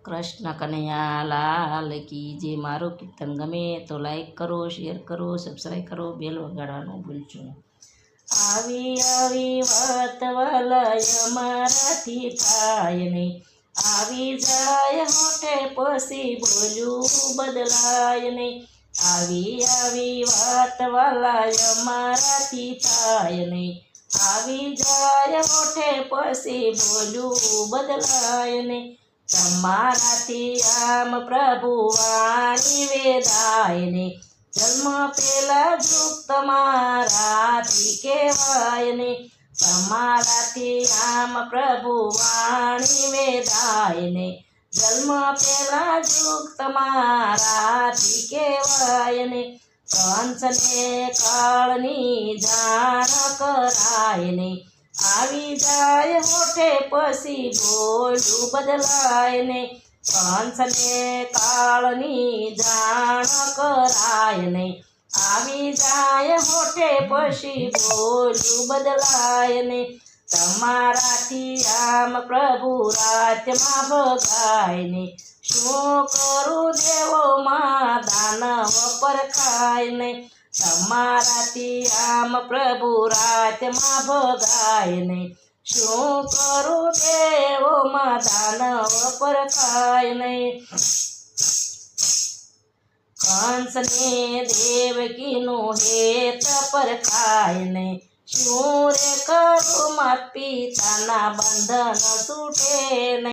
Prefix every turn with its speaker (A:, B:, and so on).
A: કૃષ્ણ કનૈયા લાલ કી જે મારું કીર્તન ગમે તો લાઈક કરો, શેર કરો, સબસ્ક્રાઈબ કરો, બેલ વગાડવાનું ભૂલજો નહીં. આવી આવી વાત વલય મારાથી થાય નહીં, આવી જાય હોઠે પછી બોલ્યું બદલાય નહીં. આવી આવી વાત વલય મારાથી થાય નહીં, આવી જાય હોઠે પછી બોલ્યું બદલાય નહીં. તમારાથી આમ પ્રભુ વાણી વેદાય ને, જન્મ પેલા જુગ તમારાથી કહેવાય ને. તમારાથી આમ પ્રભુ વાણી વેદાય ને, જન્મ પેલા જુગ તમારાથી કહેવાય ને. કંસને કાળની જાણ કરાય ને, આવી જાય હોઠે પછી બોલું બદલાય ને. કંસને કાળની જાણ કરાય ને, આવી જાય હોઠે પછી બોલું બદલાય ને. તમારાથી આમ પ્રભુ રાજ્યમાં ભગાય ને, શું કરું દેવોમાં દાનવ પરખાય ને. તમારાથી આમ પ્રભુ રાજ્યમાં ભગાય ને, શું કરું દેવોમાં દાનવ પરખાય ને. કંસને દેવકીનું હેત પરખાય ને, શું રે કરું માત પિતાના બંધન છૂટે ને.